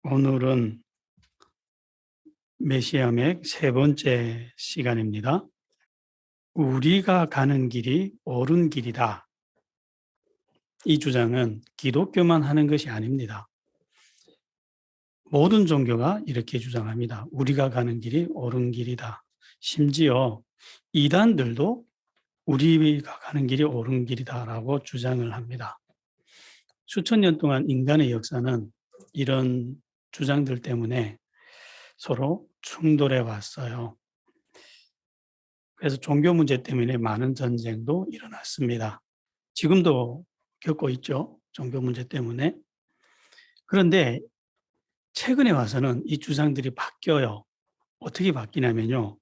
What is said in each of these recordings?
오늘은 메시아맥 세 번째 시간입니다. 우리가 가는 길이 옳은 길이다. 이 주장은 기독교만 하는 것이 아닙니다. 모든 종교가 이렇게 주장합니다. 우리가 가는 길이 옳은 길이다. 심지어 이단들도 우리가 가는 길이 옳은 길이다라고 주장을 합니다. 수천 년 동안 인간의 역사는 이런 주장들 때문에 서로 충돌해 왔어요. 그래서 종교 문제 때문에 많은 전쟁도 일어났습니다. 지금도 겪고 있죠. 종교 문제 때문에. 그런데 최근에 와서는 이 주장들이 바뀌어요. 어떻게 바뀌냐면요.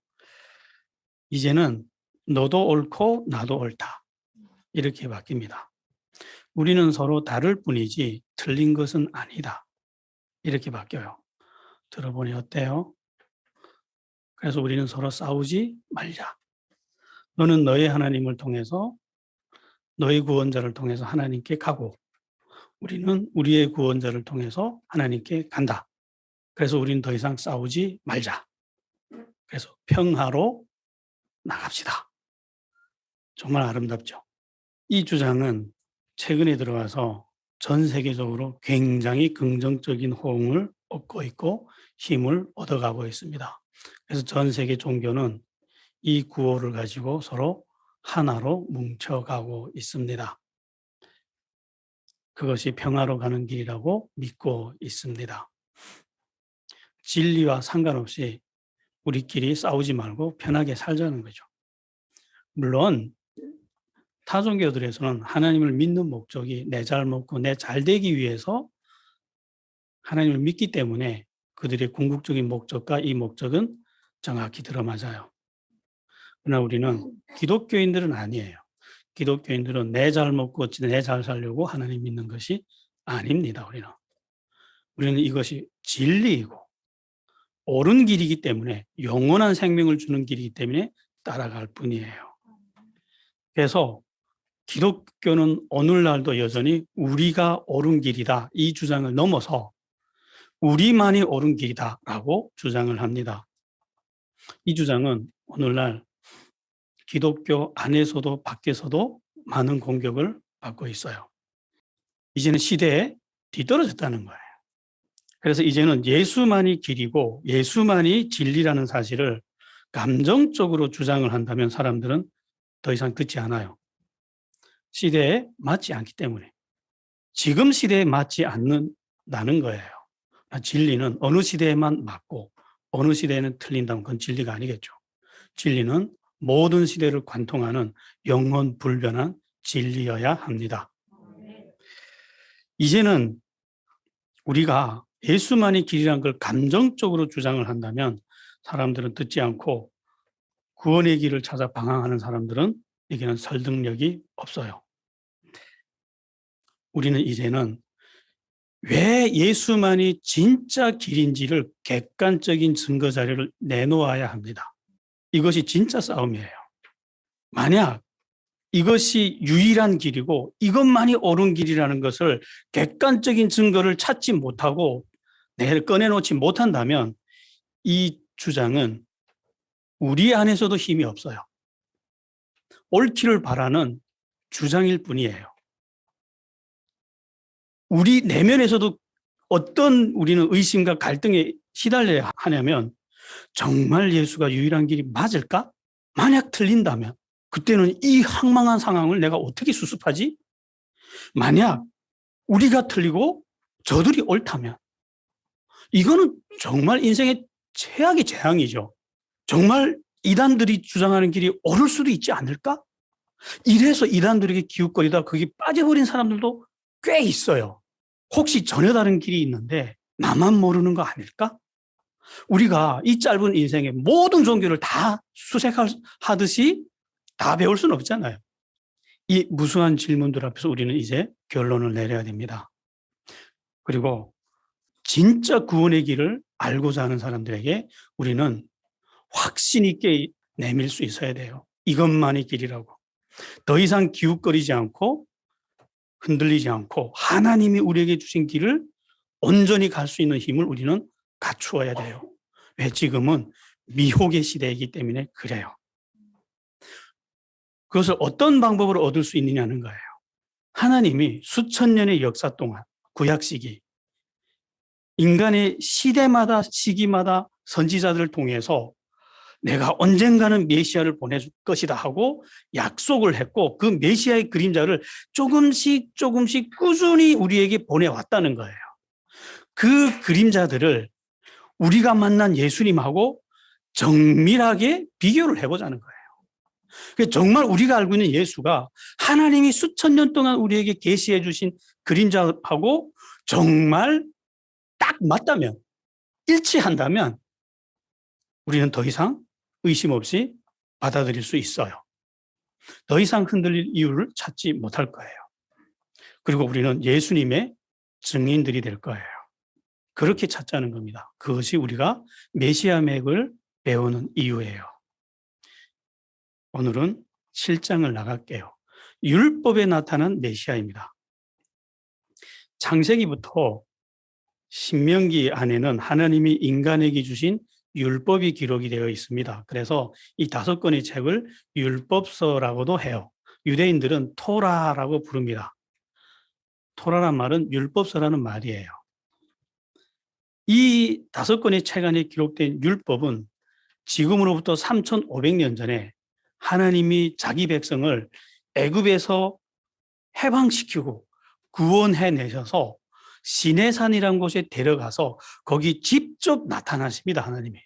이제는 너도 옳고 나도 옳다. 이렇게 바뀝니다. 우리는 서로 다를 뿐이지 틀린 것은 아니다. 이렇게 바뀌어요. 들어보니 어때요? 그래서 우리는 서로 싸우지 말자. 너는 너의 하나님을 통해서 너의 구원자를 통해서 하나님께 가고 우리는 우리의 구원자를 통해서 하나님께 간다. 그래서 우리는 더 이상 싸우지 말자. 그래서 평화로 나갑시다. 정말 아름답죠. 이 주장은 최근에 들어와서 전 세계적으로 굉장히 긍정적인 호응을 얻고 있고 힘을 얻어가고 있습니다. 그래서 전 세계 종교는 이 구호를 가지고 서로 하나로 뭉쳐가고 있습니다. 그것이 평화로 가는 길이라고 믿고 있습니다. 진리와 상관없이 우리끼리 싸우지 말고 편하게 살자는 거죠. 물론 타 종교들에서는 하나님을 믿는 목적이 내 잘 먹고 내 잘 되기 위해서 하나님을 믿기 때문에 그들의 궁극적인 목적과 이 목적은 정확히 들어맞아요. 그러나 우리는 기독교인들은 아니에요. 기독교인들은 내 잘 먹고 내 잘 살려고 하나님 믿는 것이 아닙니다. 우리는 이것이 진리이고 옳은 길이기 때문에 영원한 생명을 주는 길이기 때문에 따라갈 뿐이에요. 그래서 기독교는 오늘날도 여전히 우리가 옳은 길이다 이 주장을 넘어서 우리만이 옳은 길이다라고 주장을 합니다. 이 주장은 오늘날 기독교 안에서도 밖에서도 많은 공격을 받고 있어요. 이제는 시대에 뒤떨어졌다는 거예요. 그래서 이제는 예수만이 길이고 예수만이 진리라는 사실을 감정적으로 주장을 한다면 사람들은 더 이상 듣지 않아요. 시대에 맞지 않기 때문에. 지금 시대에 맞지 않는다는 거예요. 진리는 어느 시대에만 맞고 어느 시대에는 틀린다면 그건 진리가 아니겠죠. 진리는 모든 시대를 관통하는 영원 불변한 진리여야 합니다. 이제는 우리가 예수만이 길이라는 걸 감정적으로 주장을 한다면 사람들은 듣지 않고 구원의 길을 찾아 방황하는 사람들은 에게는 설득력이 없어요. 우리는 이제는 왜 예수만이 진짜 길인지를 객관적인 증거 자료를 내놓아야 합니다. 이것이 진짜 싸움이에요. 만약 이것이 유일한 길이고 이것만이 옳은 길이라는 것을 객관적인 증거를 찾지 못하고 꺼내놓지 못한다면 이 주장은 우리 안에서도 힘이 없어요. 옳기를 바라는 주장일 뿐이에요. 우리 내면에서도 어떤 우리는 의심과 갈등에 시달려야 하냐면 정말 예수가 유일한 길이 맞을까? 만약 틀린다면 그때는 이 황망한 상황을 내가 어떻게 수습하지? 만약 우리가 틀리고 저들이 옳다면 이거는 정말 인생의 최악의 재앙이죠. 정말 이단들이 주장하는 길이 옳을 수도 있지 않을까? 이래서 이단들에게 기웃거리다 거기 빠져버린 사람들도 꽤 있어요. 혹시 전혀 다른 길이 있는데 나만 모르는 거 아닐까? 우리가 이 짧은 인생에 모든 종교를 다 수색하듯이 다 배울 수는 없잖아요. 이 무수한 질문들 앞에서 우리는 이제 결론을 내려야 됩니다. 그리고 진짜 구원의 길을 알고자 하는 사람들에게 우리는 확신 있게 내밀 수 있어야 돼요. 이것만이 길이라고. 더 이상 기웃거리지 않고 흔들리지 않고 하나님이 우리에게 주신 길을 온전히 갈 수 있는 힘을 우리는 갖추어야 돼요. 왜? 지금은 미혹의 시대이기 때문에 그래요. 그것을 어떤 방법으로 얻을 수 있느냐는 거예요. 하나님이 수천 년의 역사 동안 구약 시기 인간의 시대마다 시기마다 선지자들을 통해서 내가 언젠가는 메시아를 보내줄 것이다 하고 약속을 했고 그 메시아의 그림자를 조금씩 꾸준히 우리에게 보내왔다는 거예요. 그 그림자들을 우리가 만난 예수님하고 정밀하게 비교를 해보자는 거예요. 정말 우리가 알고 있는 예수가 하나님이 수천 년 동안 우리에게 계시해 주신 그림자하고 정말 딱 맞다면, 일치한다면 우리는 더 이상 의심 없이 받아들일 수 있어요. 더 이상 흔들릴 이유를 찾지 못할 거예요. 그리고 우리는 예수님의 증인들이 될 거예요. 그렇게 찾자는 겁니다. 그것이 우리가 메시아 맥을 배우는 이유예요. 오늘은 실장을 나갈게요. 율법에 나타난 메시아입니다. 창세기부터 신명기 안에는 하나님이 인간에게 주신 율법이 기록이 되어 있습니다. 그래서 이 5권의 책을 율법서라고도 해요. 유대인들은 토라라고 부릅니다. 토라란 말은 율법서라는 말이에요. 이 5권의 책 안에 기록된 율법은 지금으로부터 3,500년 전에 하나님이 자기 백성을 애굽에서 해방시키고 구원해내셔서 시내산이라는 곳에 데려가서 거기 직접 나타나십니다. 하나님이.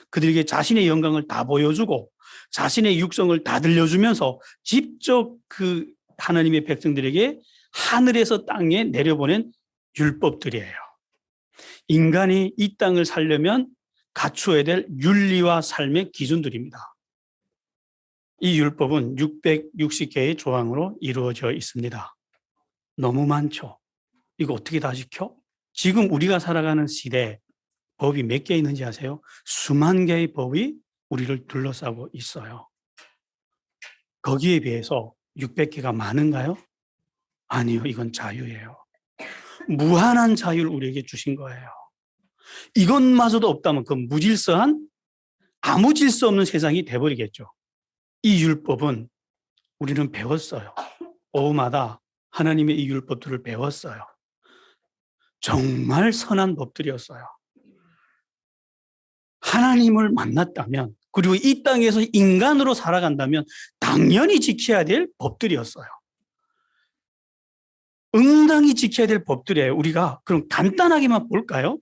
그들에게 자신의 영광을 다 보여주고 자신의 육성을 다 들려주면서 직접 그 하나님의 백성들에게 하늘에서 땅에 내려보낸 율법들이에요. 인간이 이 땅을 살려면 갖추어야 될 윤리와 삶의 기준들입니다. 이 율법은 660개의 조항으로 이루어져 있습니다. 너무 많죠. 이거 어떻게 다 지켜? 지금 우리가 살아가는 시대에 법이 몇 개 있는지 아세요? 수만 개의 법이 우리를 둘러싸고 있어요. 거기에 비해서 600개가 많은가요? 아니요, 이건 자유예요. 무한한 자유를 우리에게 주신 거예요. 이것마저도 없다면 그 무질서한 아무 질서 없는 세상이 돼버리겠죠. 이 율법은 우리는 배웠어요. 오후마다 하나님의 이 율법들을 배웠어요. 정말 선한 법들이었어요. 하나님을 만났다면 그리고 이 땅에서 인간으로 살아간다면 당연히 지켜야 될 법들이었어요. 응당히 지켜야 될 법들이에요. 우리가 그럼 간단하게만 볼까요?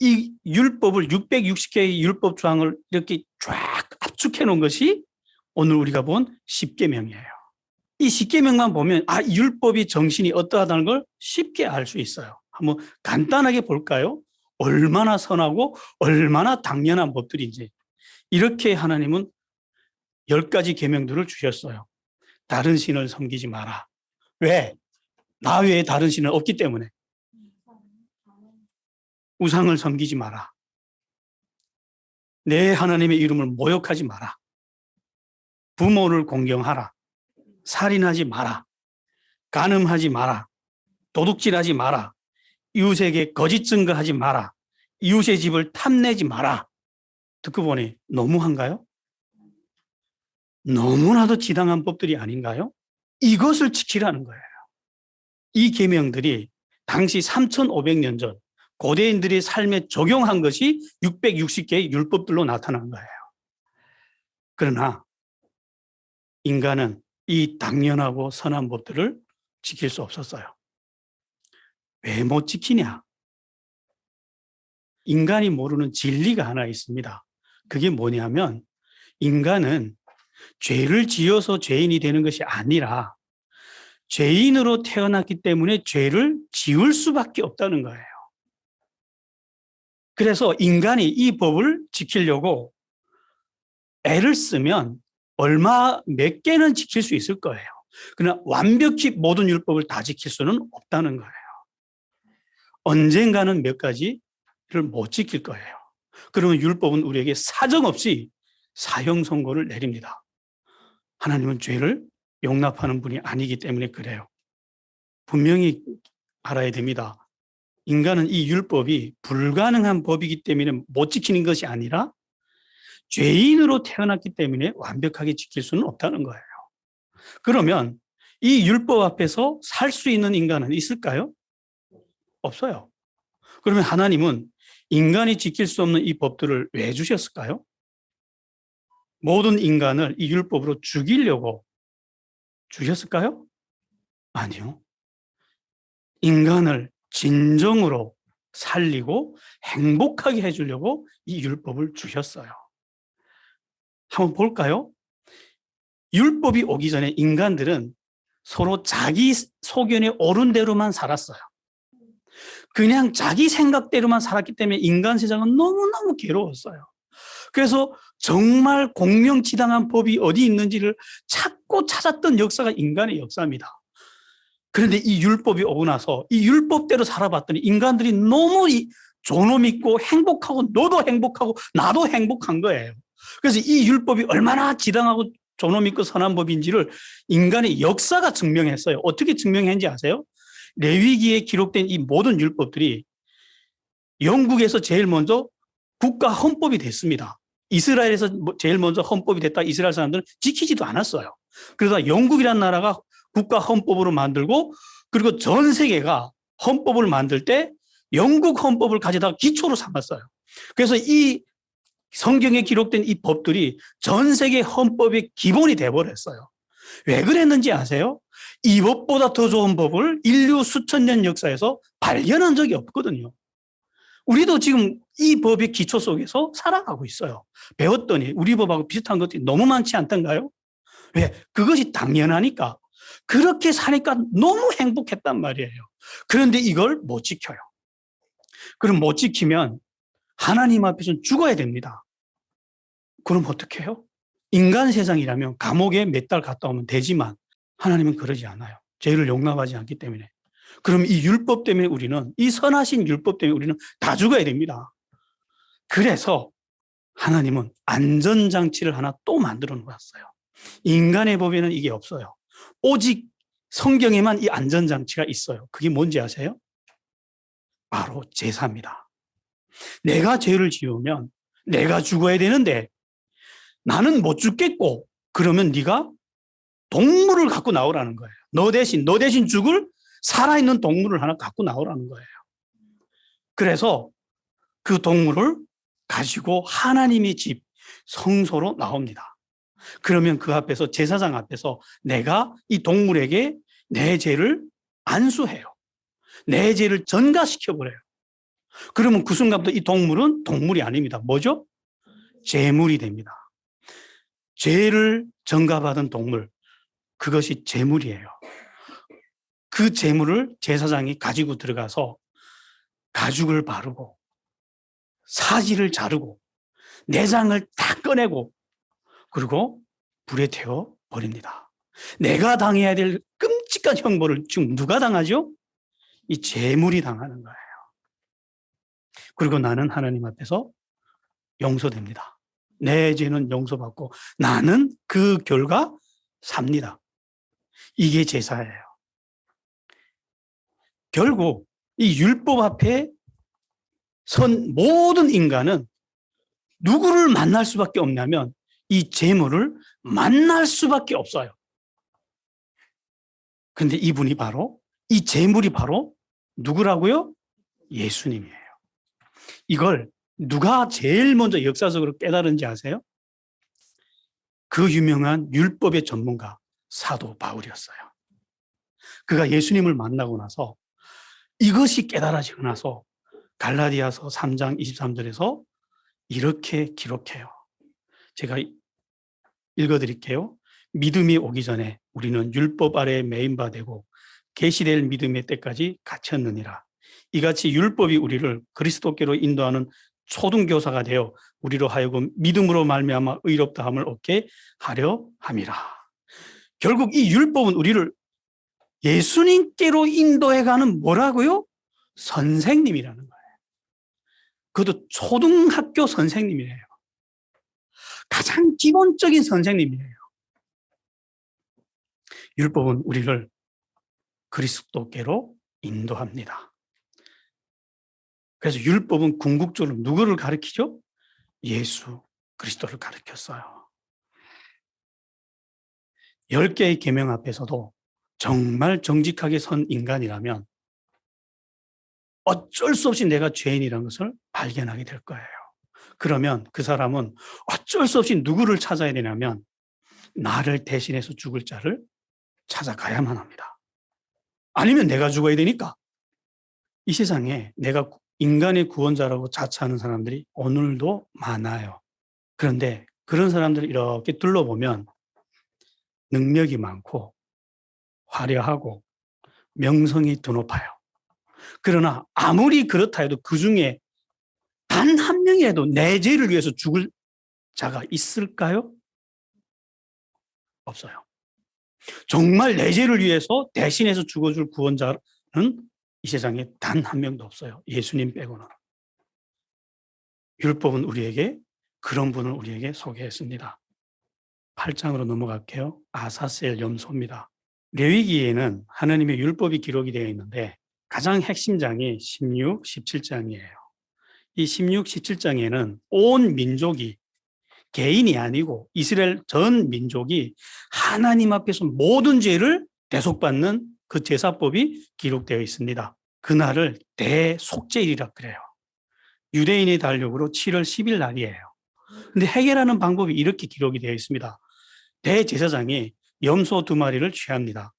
이 율법을 660개의 율법 조항을 이렇게 쫙 압축해 놓은 것이 오늘 우리가 본 10계명이에요. 이 10계명만 보면 이 율법이 정신이 어떠하다는 걸 쉽게 알 수 있어요. 한번 간단하게 볼까요? 얼마나 선하고 얼마나 당연한 법들인지. 이렇게 하나님은 10가지 계명들을 주셨어요. 다른 신을 섬기지 마라. 왜? 나 외에 다른 신은 없기 때문에. 우상을 섬기지 마라. 내 하나님의 이름을 모욕하지 마라. 부모를 공경하라. 살인하지 마라. 간음하지 마라. 도둑질하지 마라. 이웃에게 거짓 증거하지 마라. 이웃의 집을 탐내지 마라. 듣고 보니 너무한가요? 너무나도 지당한 법들이 아닌가요? 이것을 지키라는 거예요. 이 계명들이 당시 3,500년 전 고대인들의 삶에 적용한 것이 660개의 율법들로 나타난 거예요. 그러나 인간은 이 당연하고 선한 법들을 지킬 수 없었어요. 왜 못 지키냐? 인간이 모르는 진리가 하나 있습니다. 그게 뭐냐면 인간은 죄를 지어서 죄인이 되는 것이 아니라 죄인으로 태어났기 때문에 죄를 지을 수밖에 없다는 거예요. 그래서 인간이 이 법을 지키려고 애를 쓰면 몇 개는 지킬 수 있을 거예요. 그러나 완벽히 모든 율법을 다 지킬 수는 없다는 거예요. 언젠가는 몇 가지를 못 지킬 거예요. 그러면 율법은 우리에게 사정없이 사형 선고를 내립니다. 하나님은 죄를 용납하는 분이 아니기 때문에 그래요. 분명히 알아야 됩니다. 인간은 이 율법이 불가능한 법이기 때문에 못 지키는 것이 아니라 죄인으로 태어났기 때문에 완벽하게 지킬 수는 없다는 거예요. 그러면 이 율법 앞에서 살 수 있는 인간은 있을까요? 없어요. 그러면 하나님은 인간이 지킬 수 없는 이 법들을 왜 주셨을까요? 모든 인간을 이 율법으로 죽이려고 주셨을까요? 아니요. 인간을 진정으로 살리고 행복하게 해주려고 이 율법을 주셨어요. 한번 볼까요? 율법이 오기 전에 인간들은 서로 자기 소견에 옳은 대로만 살았어요. 그냥 자기 생각대로만 살았기 때문에 인간 세상은 너무너무 괴로웠어요. 그래서 정말 공명지당한 법이 어디 있는지를 찾고 찾았던 역사가 인간의 역사입니다. 그런데 이 율법이 오고 나서 이 율법대로 살아봤더니 인간들이 너무 존엄 있고 행복하고 너도 행복하고 나도 행복한 거예요. 그래서 이 율법이 얼마나 지당하고 존엄 있고 선한 법인지를 인간의 역사가 증명했어요. 어떻게 증명했는지 아세요? 레위기에 기록된 이 모든 율법들이 영국에서 제일 먼저 국가 헌법이 됐습니다. 이스라엘에서 제일 먼저 헌법이 됐다 이스라엘 사람들은 지키지도 않았어요. 그러다 영국이라는 나라가 국가 헌법으로 만들고 그리고 전 세계가 헌법을 만들 때 영국 헌법을 가져다가 기초로 삼았어요. 그래서 이 성경에 기록된 이 법들이 전 세계 헌법의 기본이 돼버렸어요. 왜 그랬는지 아세요? 이 법보다 더 좋은 법을 인류 수천 년 역사에서 발견한 적이 없거든요. 우리도 지금 이 법의 기초 속에서 살아가고 있어요. 배웠더니 우리 법하고 비슷한 것들이 너무 많지 않던가요? 왜? 그것이 당연하니까. 그렇게 사니까 너무 행복했단 말이에요. 그런데 이걸 못 지켜요. 그럼 못 지키면 하나님 앞에서는 죽어야 됩니다. 그럼 어떻게 해요? 인간 세상이라면 감옥에 몇 달 갔다 오면 되지만 하나님은 그러지 않아요. 죄를 용납하지 않기 때문에. 그럼 이 율법 때문에 우리는, 이 선하신 율법 때문에 우리는 다 죽어야 됩니다. 그래서 하나님은 안전장치를 하나 또 만들어 놓았어요. 인간의 법에는 이게 없어요. 오직 성경에만 이 안전장치가 있어요. 그게 뭔지 아세요? 바로 제사입니다. 내가 죄를 지으면 내가 죽어야 되는데 나는 못 죽겠고 그러면 네가 동물을 갖고 나오라는 거예요. 너 대신 죽을 살아있는 동물을 하나 갖고 나오라는 거예요. 그래서 그 동물을 가지고 하나님의 집 성소로 나옵니다. 그러면 그 앞에서 제사장 앞에서 내가 이 동물에게 내 죄를 안수해요. 내 죄를 전가시켜버려요. 그러면 그 순간부터 이 동물은 동물이 아닙니다. 뭐죠? 제물이 됩니다. 죄를 전가받은 동물, 그것이 제물이에요. 그 제물을 제사장이 가지고 들어가서 가죽을 바르고 사지를 자르고 내장을 다 꺼내고 그리고 불에 태워 버립니다. 내가 당해야 될 끔찍한 형벌을 지금 누가 당하죠? 이 제물이 당하는 거예요. 그리고 나는 하나님 앞에서 용서됩니다. 내 죄는 용서받고 나는 그 결과 삽니다. 이게 제사예요. 결국 이 율법 앞에 선 모든 인간은 누구를 만날 수밖에 없냐면 이 제물을 만날 수밖에 없어요. 그런데 이분이 바로 이 제물이 바로 누구라고요? 예수님이에요. 이걸 누가 제일 먼저 역사적으로 깨달은지 아세요? 그 유명한 율법의 전문가 사도 바울이었어요. 그가 예수님을 만나고 나서 이것이 깨달아지고 나서 갈라디아서 3장 23절에서 이렇게 기록해요. 제가 읽어드릴게요. 믿음이 오기 전에 우리는 율법 아래에 매인 바 되고 계시될 믿음의 때까지 갇혔느니라. 이같이 율법이 우리를 그리스도께로 인도하는 초등교사가 되어 우리로 하여금 믿음으로 말미암아 의롭다함을 얻게 하려 함이라. 결국 이 율법은 우리를 예수님께로 인도해가는 뭐라고요? 선생님이라는 거예요. 그것도 초등학교 선생님이에요. 가장 기본적인 선생님이에요. 율법은 우리를 그리스도께로 인도합니다. 그래서 율법은 궁극적으로 누구를 가리키죠? 예수 그리스도를 가리켰어요. 10개의 계명 앞에서도 정말 정직하게 선 인간이라면 어쩔 수 없이 내가 죄인이라는 것을 발견하게 될 거예요. 그러면 그 사람은 어쩔 수 없이 누구를 찾아야 되냐면 나를 대신해서 죽을 자를 찾아가야만 합니다. 아니면 내가 죽어야 되니까. 이 세상에 내가 인간의 구원자라고 자처하는 사람들이 오늘도 많아요. 그런데 그런 사람들을 이렇게 둘러보면 능력이 많고 화려하고 명성이 드높아요. 그러나 아무리 그렇다 해도 그중에 단 한 명이라도 내 죄를 위해서 죽을 자가 있을까요? 없어요. 정말 내 죄를 위해서 대신해서 죽어줄 구원자는 이 세상에 단 한 명도 없어요. 예수님 빼고는. 율법은 우리에게 그런 분을 우리에게 소개했습니다. 8장으로 넘어갈게요. 아사셀 염소입니다. 레위기에는 하나님의 율법이 기록이 되어 있는데 가장 핵심 장이 16, 17장이에요. 이 16, 17장에는 온 민족이 개인이 아니고 이스라엘 전 민족이 하나님 앞에서 모든 죄를 대속받는 그 제사법이 기록되어 있습니다. 그날을 대속죄일이라 그래요. 유대인의 달력으로 7월 10일 날이에요. 근데 해결하는 방법이 이렇게 기록이 되어 있습니다. 대제사장이 염소 2마리를 취합니다.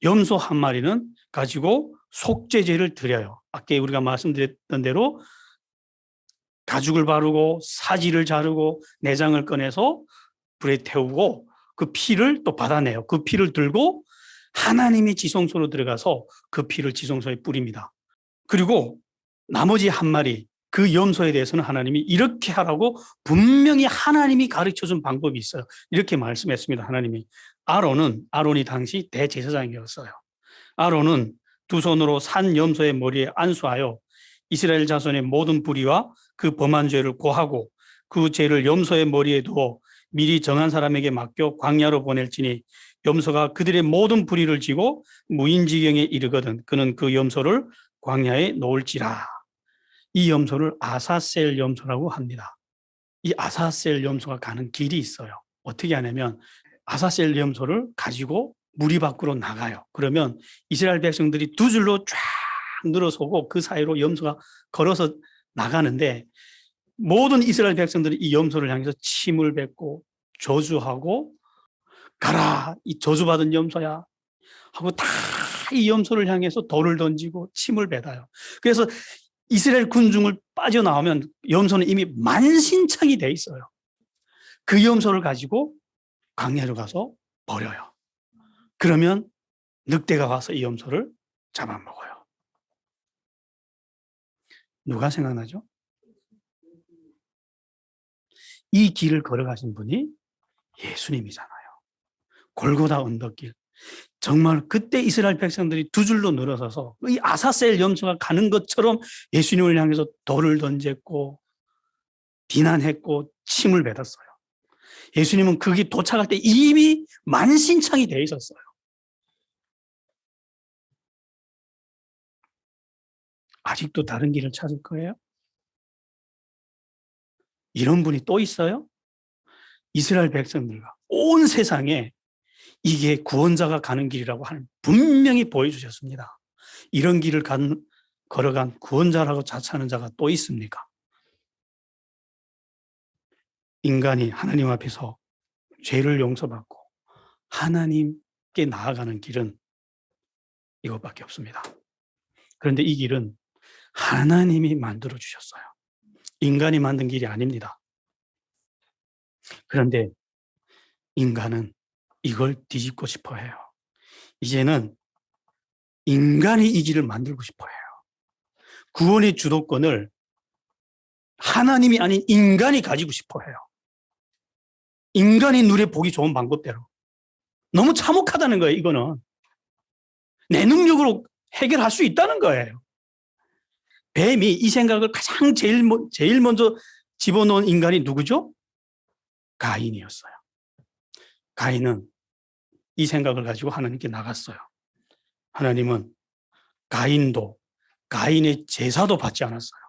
염소 1마리는 가지고 속죄제를 드려요. 아까 우리가 말씀드렸던 대로 가죽을 바르고 사지를 자르고 내장을 꺼내서 불에 태우고 그 피를 또 받아내요. 그 피를 들고 하나님의 지성소로 들어가서 그 피를 지성소에 뿌립니다. 그리고 나머지 1마리 그 염소에 대해서는 하나님이 이렇게 하라고 분명히 하나님이 가르쳐준 방법이 있어요. 이렇게 말씀했습니다. 하나님이. 아론이 당시 대제사장이었어요. 아론은 두 손으로 산 염소의 머리에 안수하여 이스라엘 자손의 모든 불의와 그 범한 죄를 고하고 그 죄를 염소의 머리에 두어 미리 정한 사람에게 맡겨 광야로 보낼지니 염소가 그들의 모든 불의를 지고 무인지경에 이르거든 그는 그 염소를 광야에 놓을지라. 이 염소를 아사셀 염소라고 합니다. 이 아사셀 염소가 가는 길이 있어요. 어떻게 하냐면 아사셀 염소를 가지고 무리 밖으로 나가요. 그러면 이스라엘 백성들이 두 줄로 쫙 늘어서고 그 사이로 염소가 걸어서 나가는데 모든 이스라엘 백성들이 이 염소를 향해서 침을 뱉고 저주하고 가라 이 저주받은 염소야 하고 다 이 염소를 향해서 돌을 던지고 침을 뱉어요. 그래서 이스라엘 군중을 빠져나오면 염소는 이미 만신창이 돼 있어요. 그 염소를 가지고 광야로 가서 버려요. 그러면 늑대가 와서 이 염소를 잡아먹어요. 누가 생각나죠? 이 길을 걸어가신 분이 예수님이잖아요. 골고다 언덕길. 정말 그때 이스라엘 백성들이 두 줄로 늘어서서 이 아사셀 염소가 가는 것처럼 예수님을 향해서 돌을 던졌고 비난했고 침을 뱉었어요. 예수님은 거기 도착할 때 이미 만신창이 돼 있었어요. 아직도 다른 길을 찾을 거예요? 이런 분이 또 있어요? 이스라엘 백성들과 온 세상에 이게 구원자가 가는 길이라고 하는 분명히 보여주셨습니다. 이런 길을 걸어간 구원자라고 자처하는 자가 또 있습니까? 인간이 하나님 앞에서 죄를 용서받고 하나님께 나아가는 길은 이것밖에 없습니다. 그런데 이 길은 하나님이 만들어 주셨어요. 인간이 만든 길이 아닙니다. 그런데 인간은 이걸 뒤집고 싶어 해요. 이제는 인간이 이 길을 만들고 싶어 해요. 구원의 주도권을 하나님이 아닌 인간이 가지고 싶어 해요. 인간이 눈에 보기 좋은 방법대로. 너무 참혹하다는 거예요, 이거는. 내 능력으로 해결할 수 있다는 거예요. 뱀이 이 생각을 가장 제일 먼저 집어넣은 인간이 누구죠? 가인이었어요. 가인은 이 생각을 가지고 하나님께 나갔어요. 하나님은 가인의 제사도 받지 않았어요.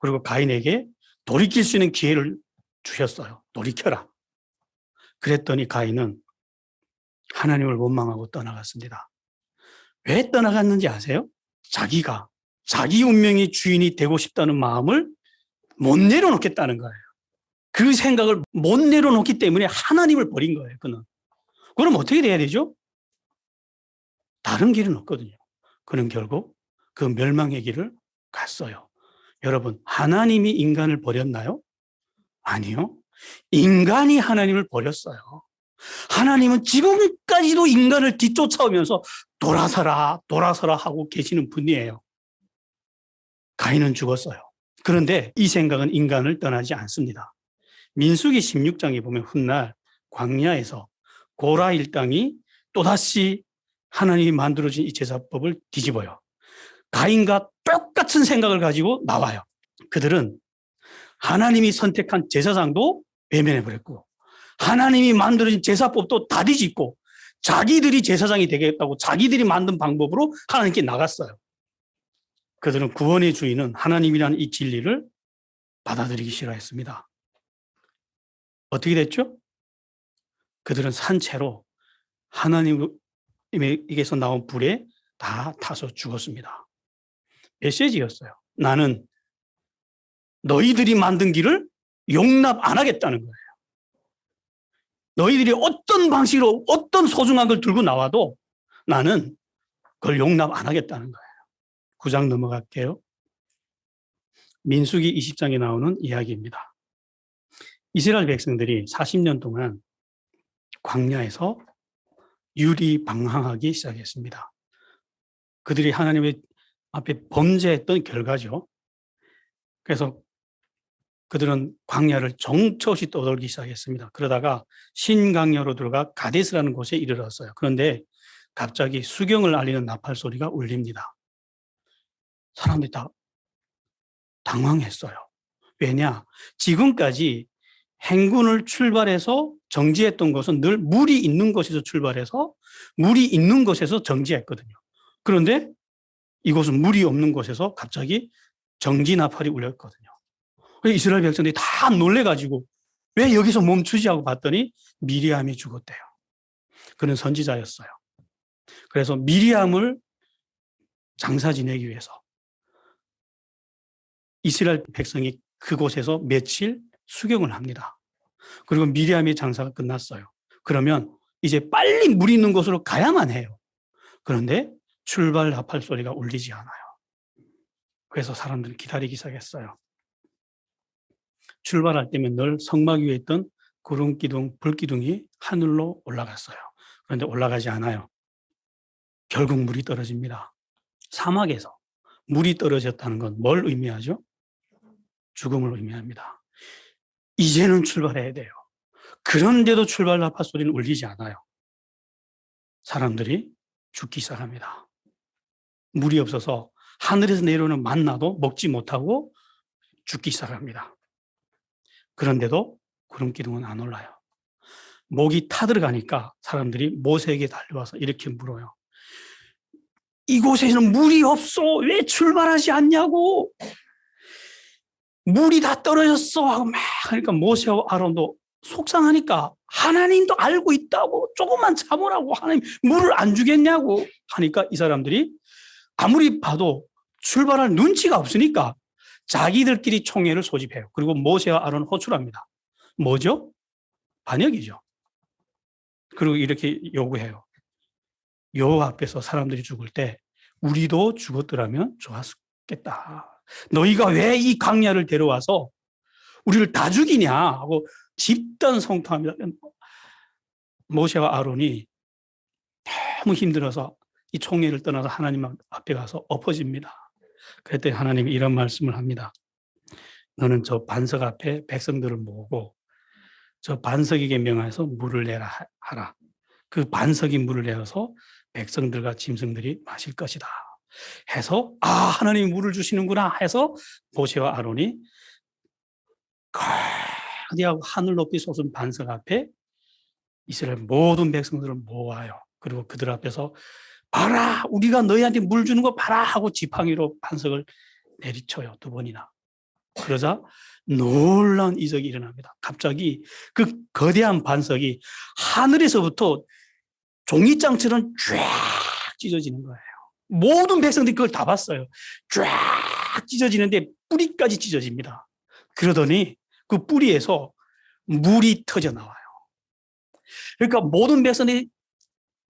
그리고 가인에게 돌이킬 수 있는 기회를 주셨어요. 돌이켜라. 그랬더니 가인은 하나님을 원망하고 떠나갔습니다. 왜 떠나갔는지 아세요? 자기가 자기 운명의 주인이 되고 싶다는 마음을 못 내려놓겠다는 거예요. 그 생각을 못 내려놓기 때문에 하나님을 버린 거예요. 그는. 그럼 어떻게 돼야 되죠? 다른 길은 없거든요. 그는 결국 그 멸망의 길을 갔어요. 여러분, 하나님이 인간을 버렸나요? 아니요. 인간이 하나님을 버렸어요. 하나님은 지금까지도 인간을 뒤쫓아오면서 돌아서라, 돌아서라 하고 계시는 분이에요. 가인은 죽었어요. 그런데 이 생각은 인간을 떠나지 않습니다. 민수기 16장에 보면 훗날 광야에서 고라 일당이 또다시 하나님이 만들어진 이 제사법을 뒤집어요. 가인과 똑같은 생각을 가지고 나와요. 그들은 하나님이 선택한 제사장도 외면해버렸고 하나님이 만들어진 제사법도 다 뒤집고 자기들이 제사장이 되겠다고 자기들이 만든 방법으로 하나님께 나갔어요. 그들은 구원의 주인은 하나님이라는 이 진리를 받아들이기 싫어했습니다. 어떻게 됐죠? 그들은 산채로 하나님에게서 나온 불에 다 타서 죽었습니다. 메시지였어요. 나는 너희들이 만든 길을 용납 안 하겠다는 거예요. 너희들이 어떤 방식으로 어떤 소중한 걸 들고 나와도 나는 그걸 용납 안 하겠다는 거예요. 9장 넘어갈게요. 민수기 20장에 나오는 이야기입니다. 이스라엘 백성들이 40년 동안 광야에서 유리방황하기 시작했습니다. 그들이 하나님의 앞에 범죄했던 결과죠. 그래서 그들은 광야를 정처 없이 떠돌기 시작했습니다. 그러다가 신광야로 들어가 가데스라는 곳에 이르렀어요. 그런데 갑자기 수경을 알리는 나팔 소리가 울립니다. 사람들이 다 당황했어요. 왜냐? 지금까지 행군을 출발해서 정지했던 것은 늘 물이 있는 곳에서 출발해서 물이 있는 곳에서 정지했거든요. 그런데 이곳은 물이 없는 곳에서 갑자기 정지 나팔이 울렸거든요. 이스라엘 백성들이 다 놀래가지고 왜 여기서 멈추지 하고 봤더니 미리암이 죽었대요. 그는 선지자였어요. 그래서 미리암을 장사 지내기 위해서 이스라엘 백성이 그곳에서 며칠 수경을 합니다. 그리고 미리암의 장사가 끝났어요. 그러면 이제 빨리 물 있는 곳으로 가야만 해요. 그런데 출발 나팔 소리가 울리지 않아요. 그래서 사람들이 기다리기 시작했어요. 출발할 때면 늘 성막 위에 있던 구름 기둥, 불 기둥이 하늘로 올라갔어요. 그런데 올라가지 않아요. 결국 물이 떨어집니다. 사막에서 물이 떨어졌다는 건 뭘 의미하죠? 죽음을 의미합니다. 이제는 출발해야 돼요. 그런데도 출발 나팔 소리는 울리지 않아요. 사람들이 죽기 시작합니다. 물이 없어서 하늘에서 내려오는 만나도 먹지 못하고 죽기 시작합니다. 그런데도 구름 기둥은 안 올라요. 목이 타들어가니까 사람들이 모세에게 달려와서 이렇게 물어요. 이곳에는 물이 없어. 왜 출발하지 않냐고. 물이 다 떨어졌어 하고 막 하니까 모세와 아론도 속상하니까 하나님도 알고 있다고 조금만 참으라고 하나님 물을 안 주겠냐고 하니까 이 사람들이 아무리 봐도 출발할 눈치가 없으니까 자기들끼리 총회를 소집해요. 그리고 모세와 아론은 호출합니다. 뭐죠? 반역이죠. 그리고 이렇게 요구해요. 여호와 앞에서 사람들이 죽을 때 우리도 죽었더라면 좋았겠다. 너희가 왜 이 광야를 데려와서 우리를 다 죽이냐 하고 집단 성토합니다. 모세와 아론이 너무 힘들어서 이 총회를 떠나서 하나님 앞에 가서 엎어집니다. 그랬더니 하나님이 이런 말씀을 합니다. 너는 저 반석 앞에 백성들을 모으고 저 반석에게 명하여서 물을 내라 하라. 그 반석이 물을 내어서 백성들과 짐승들이 마실 것이다. 해서 하나님이 물을 주시는구나 해서 모세와 아론이 거대하고 하늘 높이 솟은 반석 앞에 이스라엘 모든 백성들을 모아요. 그리고 그들 앞에서 봐라, 우리가 너희한테 물 주는 거 봐라 하고 지팡이로 반석을 내리쳐요. 2번이나. 그러자 놀라운 이적이 일어납니다. 갑자기 그 거대한 반석이 하늘에서부터 종이장처럼 쫙 찢어지는 거예요. 모든 백성들이 그걸 다 봤어요. 쫙 찢어지는데 뿌리까지 찢어집니다. 그러더니 그 뿌리에서 물이 터져 나와요. 그러니까 모든 백성들이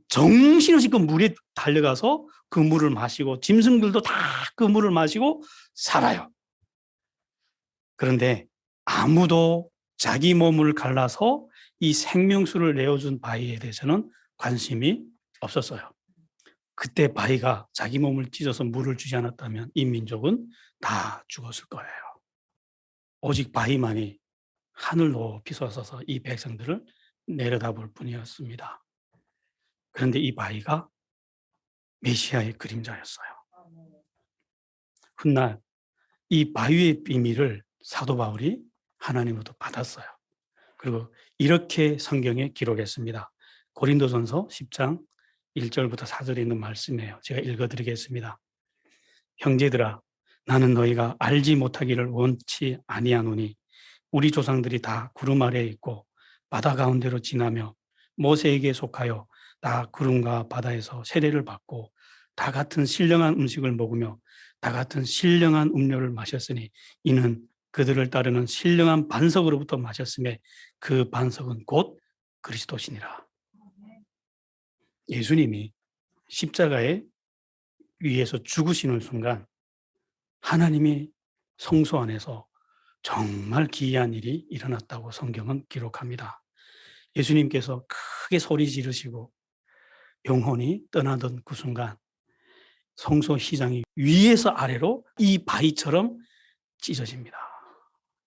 정신없이 그 물에 달려가서 그 물을 마시고 짐승들도 다 그 물을 마시고 살아요. 그런데 아무도 자기 몸을 갈라서 이 생명수를 내어준 바위에 대해서는 관심이 없었어요. 그때 바위가 자기 몸을 찢어서 물을 주지 않았다면 이 민족은 다 죽었을 거예요. 오직 바위만이 하늘 높이 솟아서 이 백성들을 내려다볼 뿐이었습니다. 그런데 이 바위가 메시아의 그림자였어요. 훗날 이 바위의 비밀을 사도 바울이 하나님으로부터 받았어요. 그리고 이렇게 성경에 기록했습니다. 고린도전서 10장 1절부터 4절에 있는 말씀이에요. 제가 읽어드리겠습니다. 형제들아, 나는 너희가 알지 못하기를 원치 아니하노니 우리 조상들이 다 구름 아래에 있고 바다 가운데로 지나며 모세에게 속하여 다 구름과 바다에서 세례를 받고 다 같은 신령한 음식을 먹으며 다 같은 신령한 음료를 마셨으니 이는 그들을 따르는 신령한 반석으로부터 마셨음에 그 반석은 곧 그리스도시니라. 예수님이 십자가에 위에서 죽으시는 순간 하나님이 성소 안에서 정말 기이한 일이 일어났다고 성경은 기록합니다. 예수님께서 크게 소리 지르시고 영혼이 떠나던 그 순간 성소 휘장이 위에서 아래로 이 바위처럼 찢어집니다.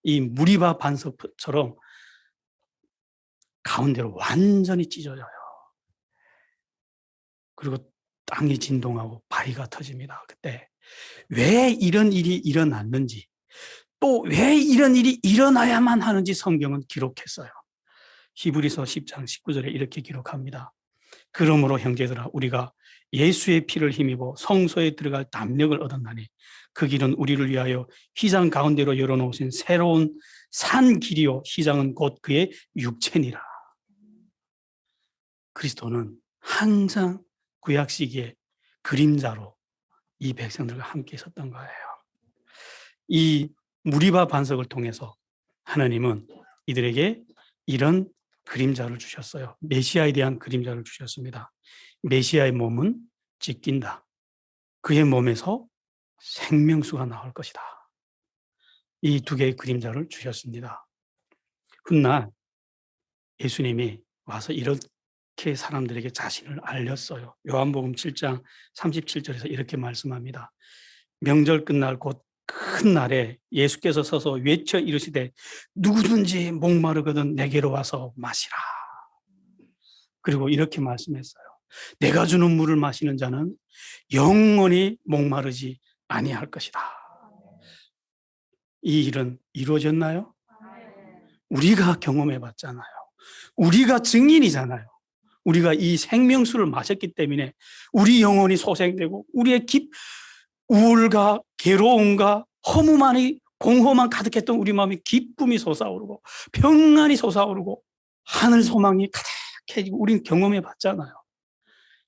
이 무리바 반석처럼 가운데로 완전히 찢어져요. 그리고 땅이 진동하고 바위가 터집니다. 그때 왜 이런 일이 일어났는지, 또 왜 이런 일이 일어나야만 하는지 성경은 기록했어요. 히브리서 10장 19절에 이렇게 기록합니다. 그러므로 형제들아, 우리가 예수의 피를 힘입어 성소에 들어갈 담력을 얻었나니 그 길은 우리를 위하여 휘장 가운데로 열어놓으신 새로운 산 길이요 휘장은 곧 그의 육체니라. 그리스도는 항상 구약 시기에 그림자로 이 백성들과 함께 있었던 거예요. 이 무리바 반석을 통해서 하나님은 이들에게 이런 그림자를 주셨어요. 메시아에 대한 그림자를 주셨습니다. 메시아의 몸은 찢긴다. 그의 몸에서 생명수가 나올 것이다. 이 두 개의 그림자를 주셨습니다. 훗날 예수님이 와서 이렇게 사람들에게 자신을 알렸어요. 요한복음 7장 37절에서 이렇게 말씀합니다. 명절 끝날 곧 큰 날에 예수께서 서서 외쳐 이르시되 누구든지 목마르거든 내게로 와서 마시라. 그리고 이렇게 말씀했어요. 내가 주는 물을 마시는 자는 영원히 목마르지 아니할 것이다. 이 일은 이루어졌나요? 우리가 경험해 봤잖아요. 우리가 증인이잖아요. 우리가 이 생명수를 마셨기 때문에 우리 영혼이 소생되고 우리의 우울과 괴로움과 허무만이 공허만 가득했던 우리 마음에 기쁨이 솟아오르고 평안이 솟아오르고 하늘 소망이 가득해지고 우리는 경험해 봤잖아요.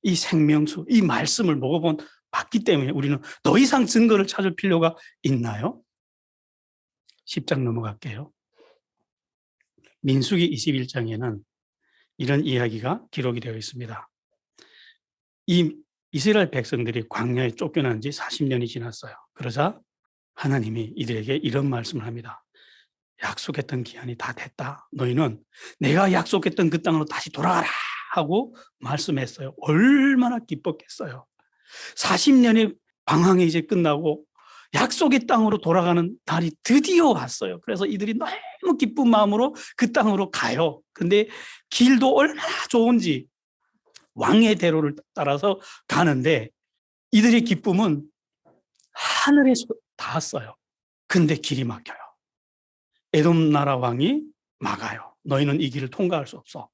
이 생명수, 이 말씀을 봤기 때문에 우리는 더 이상 증거를 찾을 필요가 있나요? 10장 넘어갈게요. 민수기 21장에는 이런 이야기가 기록이 되어 있습니다. 이 이스라엘 백성들이 광야에 쫓겨난 지 40년이 지났어요. 그러자 하나님이 이들에게 이런 말씀을 합니다. 약속했던 기한이 다 됐다. 너희는 내가 약속했던 그 땅으로 다시 돌아가라 하고 말씀했어요. 얼마나 기뻤겠어요. 40년의 방황이 이제 끝나고 약속의 땅으로 돌아가는 날이 드디어 왔어요. 그래서 이들이 너무 기쁜 마음으로 그 땅으로 가요. 근데 길도 얼마나 좋은지 왕의 대로를 따라서 가는데 이들의 기쁨은 하늘에 닿았어요. 근데 길이 막혀요. 에돔 나라 왕이 막아요. 너희는 이 길을 통과할 수 없어.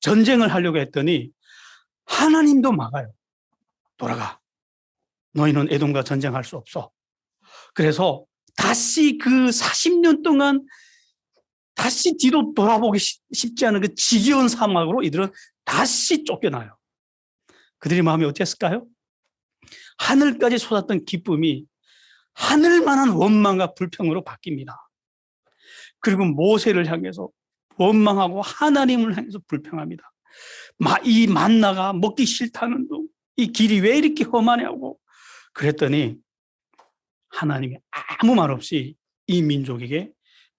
전쟁을 하려고 했더니 하나님도 막아요. 돌아가. 너희는 에돔과 전쟁할 수 없어. 그래서 다시 그 40년 동안 다시 뒤로 돌아보기 쉽지 않은 그 지겨운 사막으로 이들은 다시 쫓겨나요. 그들의 마음이 어땠을까요? 하늘까지 솟았던 기쁨이 하늘만한 원망과 불평으로 바뀝니다. 그리고 모세를 향해서 원망하고 하나님을 향해서 불평합니다. 이 만나가 먹기 싫다는 둥, 이 길이 왜 이렇게 험하냐고. 그랬더니 하나님이 아무 말 없이 이 민족에게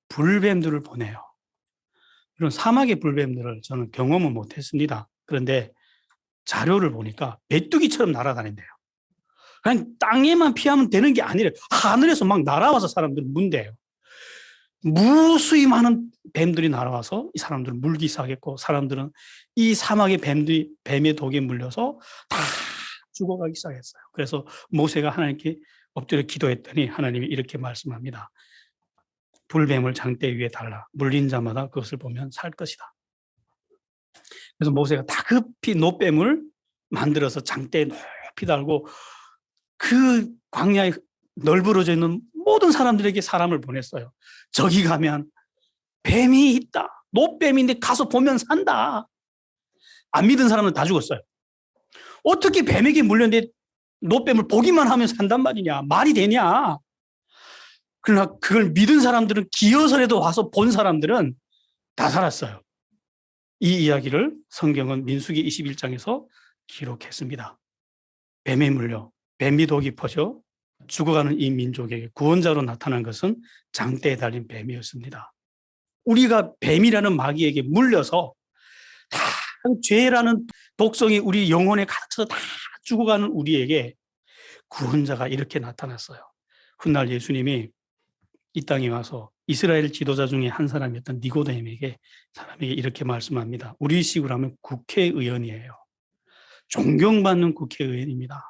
불뱀들을 보내요. 이런 사막의 불뱀들을 저는 경험은 못했습니다. 그런데 자료를 보니까 메뚜기처럼 날아다닌대요. 그냥 땅에만 피하면 되는 게 아니라 하늘에서 막 날아와서 사람들을 문대요. 무수히 많은 뱀들이 날아와서 이 사람들을 물기 시작했고, 사람들은 이 사막의 뱀의 독에 물려서 다 죽어가기 시작했어요. 그래서 모세가 하나님께 엎드려 기도했더니 하나님이 이렇게 말씀합니다. 불뱀을 장대 위에 달라. 물린 자마다 그것을 보면 살 것이다. 그래서 모세가 다급히 노뱀을 만들어서 장대에 높이 달고 그 광야에 널브러져 있는 모든 사람들에게 사람을 보냈어요. 저기 가면 뱀이 있다. 노뱀인데 가서 보면 산다. 안 믿은 사람은 다 죽었어요. 어떻게 뱀에게 물렸는데 노뱀을 보기만 하면 산단 말이냐. 말이 되냐. 그러나 그걸 믿은 사람들은 기어서라도 와서 본 사람들은 다 살았어요. 이 이야기를 성경은 민수기 21장에서 기록했습니다. 뱀에 물려 뱀이 독이 퍼져 죽어가는 이 민족에게 구원자로 나타난 것은 장대에 달린 뱀이었습니다. 우리가 뱀이라는 마귀에게 물려서 다 죄라는 독성이 우리 영혼에 갇혀서 다 죽어가는 우리에게 구원자가 이렇게 나타났어요. 훗날 예수님이 이 땅에 와서 이스라엘 지도자 중에 한 사람이었던 니고데모에게 사람에게 이렇게 말씀합니다. 우리 식으로 하면 국회의원이에요. 존경받는 국회의원입니다.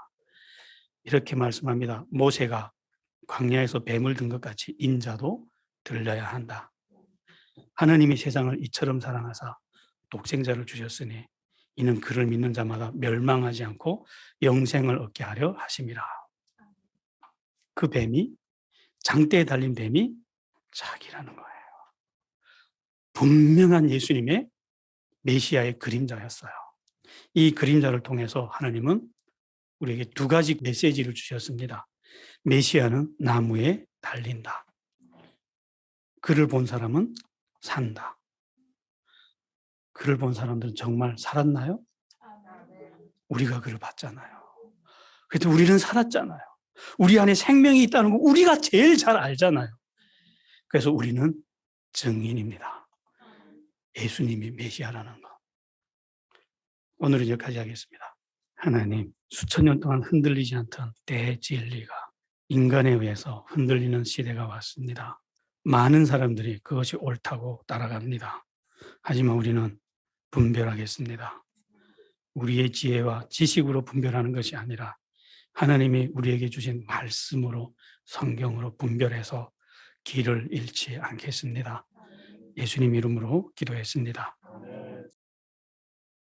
이렇게 말씀합니다. 모세가 광야에서 뱀을 든 것 같이 인자도 들려야 한다. 하나님이 세상을 이처럼 사랑하사 독생자를 주셨으니 이는 그를 믿는 자마다 멸망하지 않고 영생을 얻게 하려 하심이라. 그 뱀이, 장대에 달린 뱀이 자기라는 거예요. 분명한 예수님의 메시아의 그림자였어요. 이 그림자를 통해서 하나님은 우리에게 두 가지 메시지를 주셨습니다. 메시아는 나무에 달린다. 그를 본 사람은 산다. 그를 본 사람들은 정말 살았나요? 우리가 그를 봤잖아요. 그래도 우리는 살았잖아요. 우리 안에 생명이 있다는 거 우리가 제일 잘 알잖아요. 그래서 우리는 증인입니다. 예수님이 메시아라는 거. 오늘은 여기까지 하겠습니다. 하나님, 수천 년 동안 흔들리지 않던 대진리가 인간에 의해서 흔들리는 시대가 왔습니다. 많은 사람들이 그것이 옳다고 따라갑니다. 하지만 우리는 분별하겠습니다. 우리의 지혜와 지식으로 분별하는 것이 아니라 하나님이 우리에게 주신 말씀으로, 성경으로 분별해서 길을 잃지 않겠습니다. 예수님 이름으로 기도했습니다.